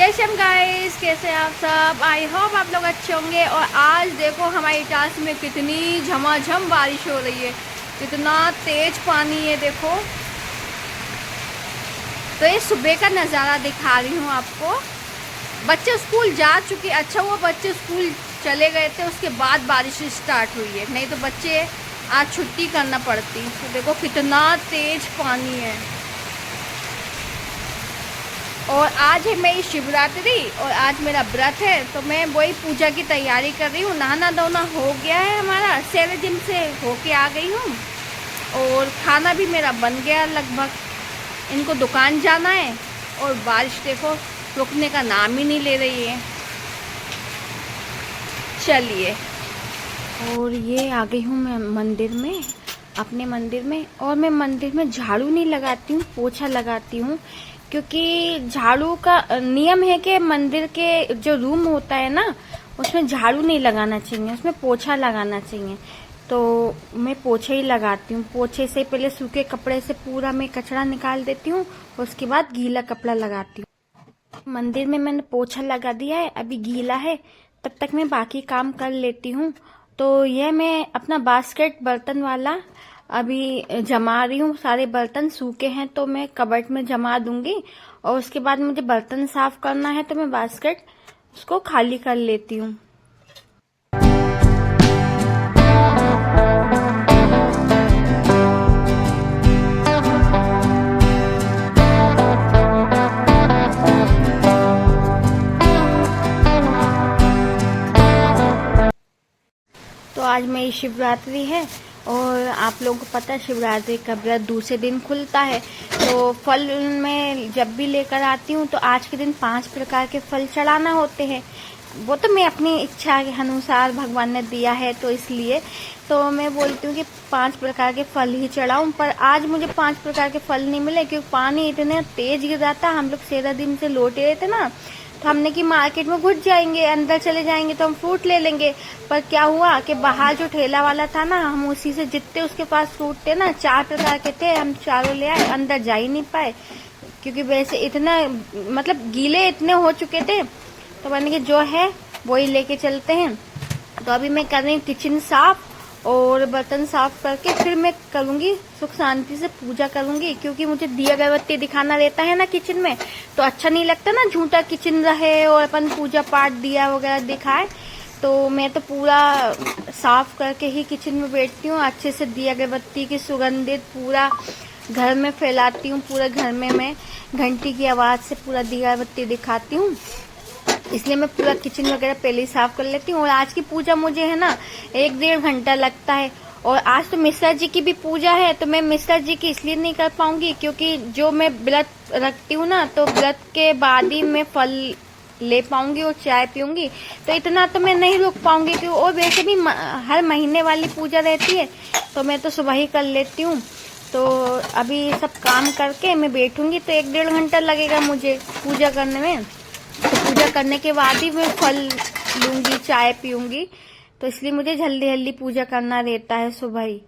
जय श्याम गाइस, कैसे हैं आप सब। आई होप आप लोग अच्छे होंगे। और आज देखो हमारी इटारसी में कितनी झमाझम बारिश हो रही है, कितना तेज पानी है देखो। तो ये सुबह का नज़ारा दिखा रही हूँ आपको। बच्चे स्कूल जा चुके, अच्छा हुआ बच्चे स्कूल चले गए थे, उसके बाद बारिश स्टार्ट हुई है, नहीं तो बच्चे आज छुट्टी करना पड़ती। तो देखो कितना तेज पानी है। और आज है मेरी शिवरात्रि और आज मेरा व्रत है, तो मैं वही पूजा की तैयारी कर रही हूँ। नहाना धोना हो गया है हमारा, सैर जिम से होके आ गई हूँ और खाना भी मेरा बन गया लगभग। इनको दुकान जाना है और बारिश देखो रुकने का नाम ही नहीं ले रही है। चलिए, और ये आ गई हूँ मैं मंदिर में, अपने मंदिर में। और मैं मंदिर में झाड़ू नहीं लगाती हूँ, पोछा लगाती हूँ, क्योंकि झाड़ू का नियम है कि मंदिर के जो रूम होता है ना, उसमें झाड़ू नहीं लगाना चाहिए, उसमें पोछा लगाना चाहिए। तो मैं पोछा ही लगाती हूँ। पोछे से पहले सूखे कपड़े से पूरा मैं कचरा निकाल देती हूँ, उसके बाद गीला कपड़ा लगाती हूँ। मंदिर में मैंने पोछा लगा दिया है, अभी गीला है, तब तक मैं बाकी काम कर लेती हूँ। तो यह मैं अपना बास्केट बर्तन वाला अभी जमा रही हूँ। सारे बर्तन सूखे हैं तो मैं कबर्ड में जमा दूंगी, और उसके बाद मुझे बर्तन साफ करना है तो मैं बास्केट उसको खाली कर लेती हूँ। तो आज मेरी शिवरात्रि है और आप लोगों को पता है शिवरात्रि का व्रत दूसरे दिन खुलता है। तो फल मैं जब भी लेकर आती हूँ तो आज के दिन 5 प्रकार के फल चढ़ाना होते हैं। वो तो मैं अपनी इच्छा के अनुसार भगवान ने दिया है, तो इसलिए तो मैं बोलती हूँ कि 5 प्रकार के फल ही चढ़ाऊं। पर आज मुझे 5 प्रकार के फल नहीं मिले, क्योंकि पानी इतने तेज गिर रहा था। हम लोग 13 दिन से लौटे रहे थे ना, तो हमने कि मार्केट में घुस जाएंगे, अंदर चले जाएंगे तो हम फ्रूट ले लेंगे। पर क्या हुआ कि बाहर जो ठेला वाला था ना, हम उसी से जितने उसके पास फ्रूट थे ना, 4 प्रकार के थे, हम चारों ले आए। अंदर जा ही नहीं पाए, क्योंकि वैसे इतना मतलब गीले इतने हो चुके थे। तो मैंने कि जो है वही लेके चलते हैं। तो अभी मैं कर रही हूँ किचन साफ, और बर्तन साफ करके फिर मैं करूंगी सुख शांति से पूजा करूंगी, क्योंकि मुझे दिया अगरबत्ती दिखाना रहता है ना किचन में, तो अच्छा नहीं लगता ना झूठा किचन रहे और अपन पूजा पाठ दिया वगैरह दिखाए। तो मैं तो पूरा साफ करके ही किचन में बैठती हूँ, अच्छे से दिया अगरबत्ती की सुगंधित पूरा घर में फैलाती हूँ। पूरे घर में मैं घंटी की आवाज से पूरा दिया अगरबत्ती दिखाती हूँ, इसलिए मैं पूरा किचन वगैरह पहले ही साफ कर लेती हूँ। और आज की पूजा मुझे है ना 1-1.5 घंटा लगता है। और आज तो मिश्रा जी की भी पूजा है, तो मैं मिश्रा जी की इसलिए नहीं कर पाऊंगी क्योंकि जो मैं व्रत रखती हूँ ना, तो व्रत के बाद ही मैं फल ले पाऊंगी और चाय पीऊंगी, तो इतना तो मैं नहीं रुक पाऊंगी। क्यों, और वैसे भी हर महीने वाली पूजा रहती है, तो मैं तो सुबह ही कर लेती हूँ। तो अभी सब काम करके मैं बैठूंगी तो 1-1.5 घंटा लगेगा मुझे पूजा करने में। तो पूजा करने के बाद ही मैं फल लूंगी, चाय पीऊंगी, तो इसलिए मुझे जल्दी जल्दी पूजा करना रहता है सुबह ही।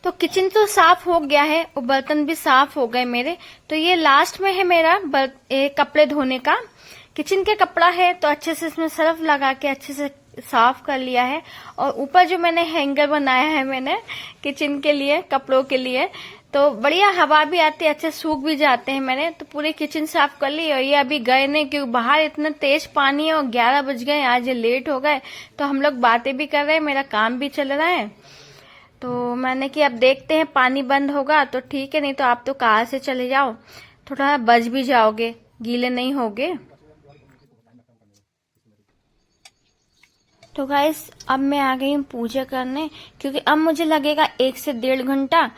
तो किचन तो साफ हो गया है और बर्तन भी साफ हो गए मेरे। तो ये लास्ट में है मेरा कपड़े धोने का। किचन के कपड़ा है तो अच्छे से इसमें सर्फ लगा के अच्छे से साफ कर लिया है। और ऊपर जो मैंने हैंगर बनाया है मैंने किचन के लिए, कपड़ों के लिए, तो बढ़िया हवा भी आती है, अच्छे सूख भी जाते हैं। मैंने तो पूरी किचन साफ कर ली। और ये अभी गए नहीं, क्योंकि बाहर इतना तेज पानी है और 11 बज गए, आज लेट हो गए। तो हम लोग बातें भी कर रहे हैं, मेरा काम भी चल रहा है। तो मैंने कि अब देखते हैं, पानी बंद होगा तो ठीक है, नहीं तो आप तो कार से चले जाओ, थोड़ा बच भी जाओगे, गीले नहीं होगे। तो गाइस अब मैं आ गई हूँ पूजा करने, क्योंकि अब मुझे लगेगा 1 से 1.5 घंटा।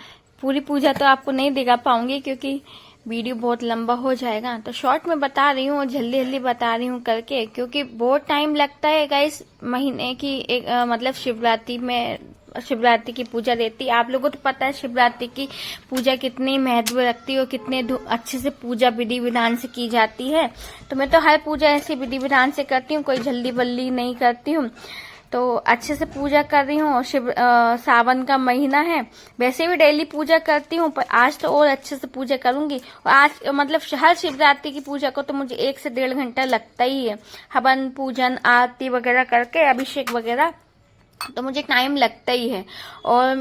पूरी पूजा तो आपको नहीं दिखा पाऊंगी, क्योंकि वीडियो बहुत लंबा हो जाएगा, तो शॉर्ट में बता रही हूँ और जल्दी जल्दी बता रही हूँ करके, क्योंकि बहुत टाइम लगता है गाइस महीने की एक मतलब शिवरात्रि की पूजा रहती है। आप लोगों को तो पता है शिवरात्रि की पूजा कितनी महत्व रखती है और कितने अच्छे से पूजा विधि विधान से की जाती है। तो मैं तो हर पूजा ऐसे विधि विधान से करती हूँ, कोई जल्दी बल्दी नहीं करती हूँ। तो अच्छे से पूजा कर रही हूँ। सावन का महीना है, वैसे भी डेली पूजा करती हूँ, पर आज तो और अच्छे से पूजा करूंगी। और आज मतलब हर शिवरात्रि की पूजा को तो मुझे 1 से 1.5 घंटा लगता ही है। हवन पूजन आरती वगैरह करके अभिषेक वगैरह तो मुझे टाइम लगता ही है। और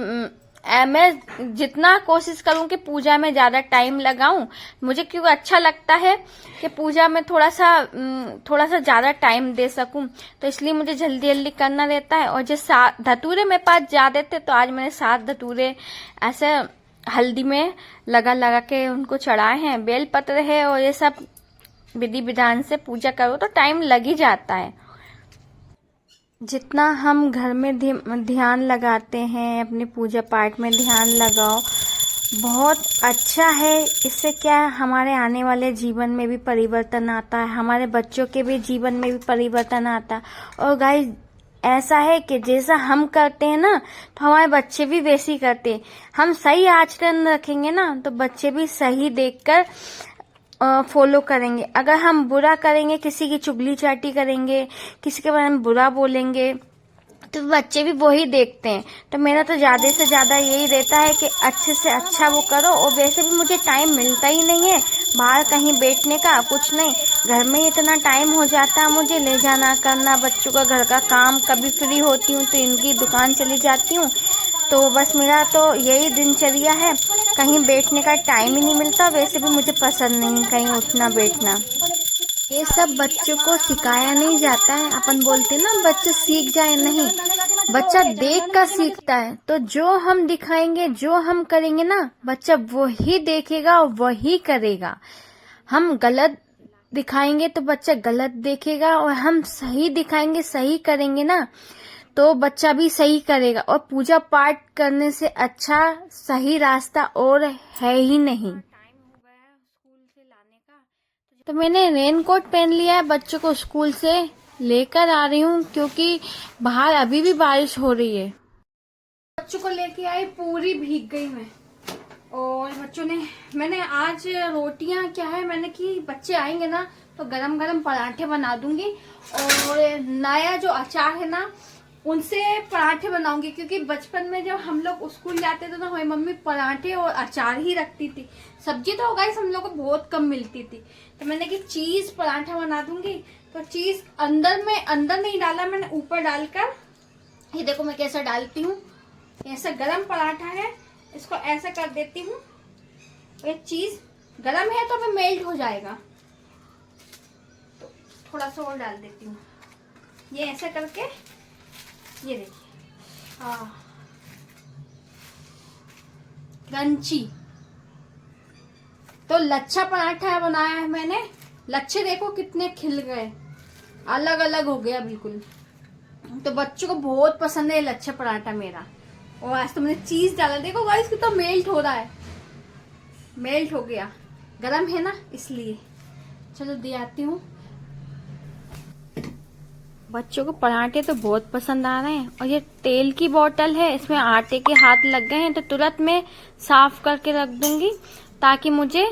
मैं जितना कोशिश करूं कि पूजा में ज्यादा टाइम लगाऊं, मुझे क्यों अच्छा लगता है कि पूजा में थोड़ा सा ज्यादा टाइम दे सकूं, तो इसलिए मुझे जल्दी जल्दी करना रहता है। और जो 7 धतूरे मेरे पास ज्यादा थे, तो आज मैंने 7 धतूरे ऐसे हल्दी में लगा के उनको चढ़ाए हैं। बेलपत्र है और ये सब विधि विधान से पूजा करो तो टाइम लग ही जाता है। जितना हम घर में ध्यान लगाते हैं, अपने पूजा पाठ में ध्यान लगाओ, बहुत अच्छा है। इससे क्या हमारे आने वाले जीवन में भी परिवर्तन आता है, हमारे बच्चों के भी जीवन में भी परिवर्तन आता है। और गाइस ऐसा है कि जैसा हम करते हैं ना, तो हमारे बच्चे भी वैसे ही करते हैं। हम सही आचरण रखेंगे ना, तो बच्चे भी सही देखकर फॉलो करेंगे। अगर हम बुरा करेंगे, किसी की चुगली चाटी करेंगे, किसी के बारे में बुरा बोलेंगे, तो बच्चे भी वही देखते हैं। तो मेरा तो ज्यादा से ज्यादा यही रहता है कि अच्छे से अच्छा वो करो। और वैसे भी मुझे टाइम मिलता ही नहीं है बाहर कहीं बैठने का, कुछ नहीं। घर में इतना टाइम हो जाता है, मुझे ले जाना करना, बच्चों का घर का काम। कभी फ्री होती हूँ तो इनकी दुकान चली जाती हूँ। तो बस मेरा तो यही दिनचर्या है, कहीं बैठने का टाइम ही नहीं मिलता। वैसे भी मुझे पसंद नहीं कहीं उठना बैठना। ये सब बच्चों को सिखाया नहीं जाता है। अपन बोलते ना बच्चे सीख जाए, नहीं, बच्चा देख कर सीखता है। तो जो हम दिखाएंगे, जो हम करेंगे ना, बच्चा वही देखेगा और वही करेगा। हम गलत दिखाएंगे तो बच्चा गलत देखेगा, और हम सही दिखाएंगे, सही करेंगे ना, तो बच्चा भी सही करेगा। और पूजा पाठ करने से अच्छा सही रास्ता और है ही नहीं। तो मैंने रेनकोट पहन लिया है, बच्चों को स्कूल से लेकर आ रही हूँ, क्योंकि बाहर अभी भी बारिश हो रही है। बच्चों को लेके आई, पूरी भीग गई मैं। और बच्चों ने, मैंने आज रोटियां क्या है, मैंने कि बच्चे आएंगे ना तो गरम गरम पराठे बना दूंगी। और नया जो अचार है ना, उनसे पराठे बनाऊंगी। क्योंकि बचपन में जब हम लोग स्कूल जाते थे तो हमारी मम्मी पराठे और अचार ही रखती थी। सब्जी तो गाइस हम लोग को बहुत कम मिलती थी। तो मैंने कि चीज पराठा बना दूंगी। तो चीज अंदर नहीं डाला मैंने, ऊपर डालकर, ये देखो मैं कैसा डालती हूँ। ऐसा गरम पराठा है, इसको ऐसा कर देती हूँ। ये चीज गरम है तो फिर मेल्ट हो जाएगा, तो थोड़ा सा और डाल देती हूँ। ये ऐसा करके, ये देखिए, क्रंची। तो लच्छा पराठा बनाया है मैंने। लच्छे देखो कितने खिल गए, अलग अलग हो गया बिल्कुल। तो बच्चों को बहुत पसंद है लच्छा पराठा मेरा। और आज तो मैंने चीज डाला, देखो गाइस कितना मेल्ट हो रहा है, मेल्ट हो गया, गरम है ना इसलिए। चलो दे आती हूँ। बच्चों को पराठे तो बहुत पसंद आ रहे हैं। और ये तेल की बोतल है, इसमें आटे के हाथ लग गए हैं, तो तुरंत मैं साफ करके रख दूंगी, ताकि मुझे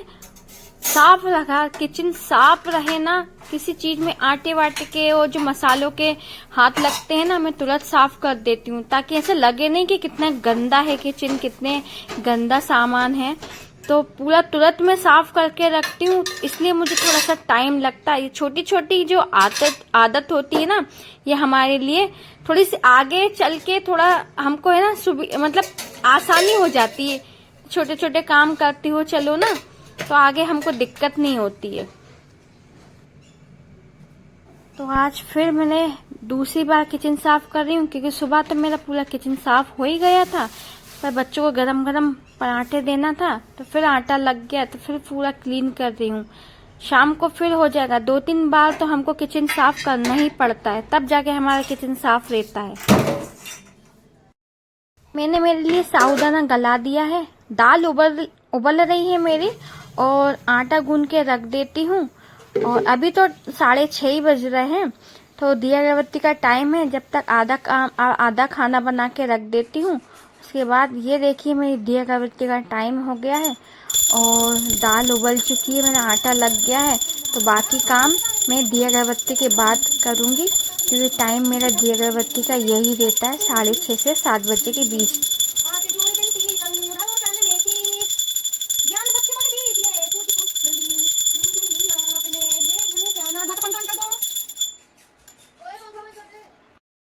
साफ रखा, किचन साफ रहे ना। किसी चीज में आटे वाटे के और जो मसालों के हाथ लगते हैं ना, मैं तुरंत साफ कर देती हूँ, ताकि ऐसा लगे नहीं कि कितना गंदा है किचन, कितने गंदा सामान है। तो पूरा तुरंत मैं साफ करके रखती हूँ, इसलिए मुझे थोड़ा सा टाइम लगता है। ये छोटी छोटी जो आदत होती है ना, ये हमारे लिए थोड़ी सी आगे चल के थोड़ा हमको है ना मतलब आसानी हो जाती है। छोटे छोटे काम करती हो चलो ना, तो आगे हमको दिक्कत नहीं होती है। तो आज फिर मैंने दूसरी बार किचन साफ कर रही हूँ, क्योंकि सुबह तो मेरा पूरा किचन साफ हो ही गया था, पर बच्चों को गरम गरम पराठे देना था, तो फिर आटा लग गया, तो फिर पूरा क्लीन कर रही हूँ। शाम को फिर हो जाएगा। 2-3 बार तो हमको किचन साफ करना ही पड़ता है, तब जाके हमारा किचन साफ रहता है। मैंने मेरे लिए साबूदाना गला दिया है, दाल उबल रही है मेरी, और आटा गूंद के रख देती हूँ। और अभी तो 6:30 ही बज रहे हैं, तो दिया अगरबत्ती का टाइम है। जब तक आधा खाना बना के रख देती हूँ। उसके बाद ये देखिए मेरी दिया अगरबत्ती का टाइम हो गया है और दाल उबल चुकी है, मेरा आटा लग गया है। तो बाकी काम मैं दिया अगरबत्ती के बाद करूँगी, क्योंकि टाइम मेरा दिया अगरबत्ती का यही रहता है 6:30 से 7 बजे के बीच।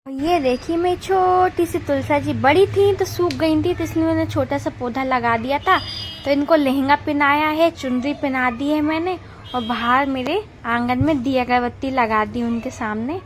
ये देखिए मेरी छोटी सी तुलसा जी, बड़ी थी तो सूख गई थी, तो इसलिए मैंने छोटा सा पौधा लगा दिया था। तो इनको लहंगा पहनाया है, चुनरी पहना दी है मैंने, और बाहर मेरे आंगन में दिया अगरबत्ती लगा दी उनके सामने।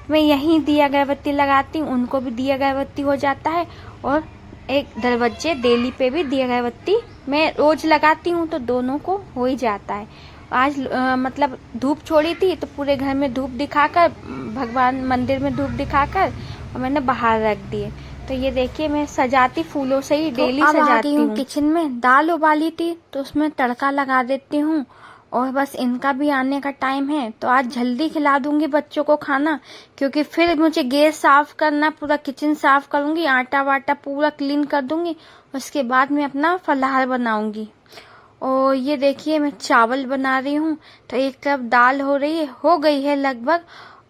मैं यहीं दिया अगरबत्ती लगाती हूँ, उनको भी दिया अगरबत्ती हो जाता है। और एक दरवाजे डेली पे भी दिया अगरबत्ती मैं रोज लगाती हूँ, तो दोनों को हो ही जाता है। आज मतलब धूप छोड़ी थी, तो पूरे घर में धूप दिखाकर, भगवान मंदिर में धूप दिखाकर, और मैंने बाहर रख दिए। तो ये देखिए मैं सजाती फूलों से ही डेली तो सजाती हूँ। किचन में दाल उबाली थी, तो उसमें तड़का लगा देती हूँ। और बस इनका भी आने का टाइम है, तो आज जल्दी खिला दूंगी बच्चों को खाना, क्योंकि फिर मुझे गैस साफ करना, पूरा किचन साफ करूंगी, आटा वाटा पूरा क्लीन कर दूंगी। उसके बाद मैं अपना फलाहार बनाऊंगी। और ये देखिए मैं चावल बना रही हूँ, तो एक तरफ दाल हो गई है लगभग,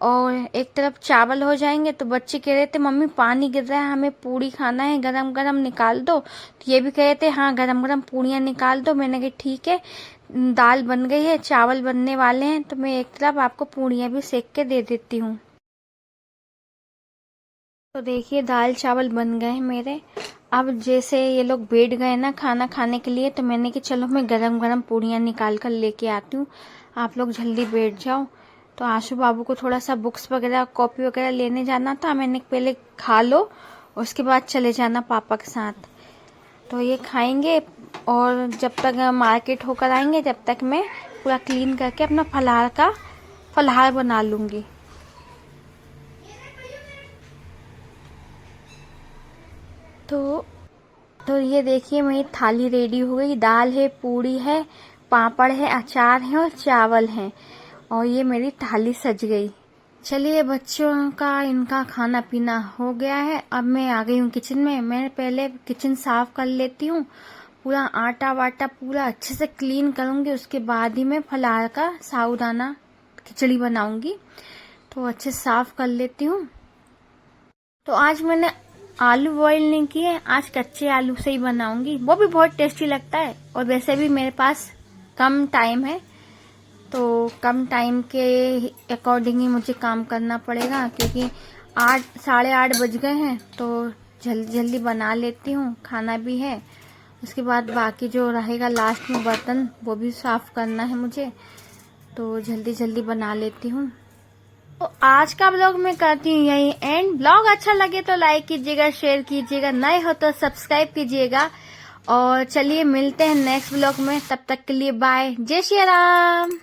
और एक तरफ चावल हो जाएंगे। तो बच्चे कह रहे थे मम्मी पानी गिर रहा है, हमें पूड़ी खाना है, गरम गरम निकाल दो। तो ये भी कह रहे थे हाँ गरम गरम पूड़ियाँ निकाल दो। मैंने कहा ठीक है, दाल बन गई है, चावल बनने वाले हैं, तो मैं एक तरफ आपको पूड़ियाँ भी सेक के दे देती हूँ। तो देखिए दाल चावल बन गए हैं मेरे। अब जैसे ये लोग बैठ गए ना खाना खाने के लिए, तो मैंने कि चलो मैं गरम गरम पूड़ियाँ निकाल कर लेके आती हूँ, आप लोग जल्दी बैठ जाओ। तो आशु बाबू को थोड़ा सा बुक्स वगैरह कॉपी वगैरह लेने जाना था, मैंने पहले खा लो उसके बाद चले जाना पापा के साथ। तो ये खाएंगे, और जब तक मार्केट होकर आएंगे तब तक मैं पूरा क्लीन करके अपना फलाहार बना लूँगी। तो ये देखिए मेरी थाली रेडी हो गई। दाल है, पूड़ी है, पापड़ है, अचार है और चावल है, और ये मेरी थाली सज गई। चलिए बच्चों का इनका खाना पीना हो गया है। अब मैं आ गई हूँ किचन में। मैं पहले किचन साफ कर लेती हूँ, पूरा आटा वाटा पूरा अच्छे से क्लीन करूँगी। उसके बाद ही मैं फलाहार का साबूदाना खिचड़ी बनाऊंगी। तो अच्छे साफ कर लेती हूँ। तो आज मैंने आलू बॉईल नहीं किए, आज कच्चे आलू से ही बनाऊंगी, वो भी बहुत टेस्टी लगता है। और वैसे भी मेरे पास कम टाइम है, तो कम टाइम के अकॉर्डिंग ही मुझे काम करना पड़ेगा, क्योंकि 8-8:30 बज गए हैं। तो जल्दी जल्दी बना लेती हूँ, खाना भी है। उसके बाद बाकी जो रहेगा लास्ट में बर्तन, वो भी साफ करना है मुझे, तो जल्दी जल्दी बना लेती हूँ। तो आज का ब्लॉग मैं करती हूँ यही एंड। ब्लॉग अच्छा लगे तो लाइक कीजिएगा, शेयर कीजिएगा, नए हो तो सब्सक्राइब कीजिएगा। और चलिए मिलते हैं नेक्स्ट ब्लॉग में, तब तक के लिए बाय, जय श्री राम।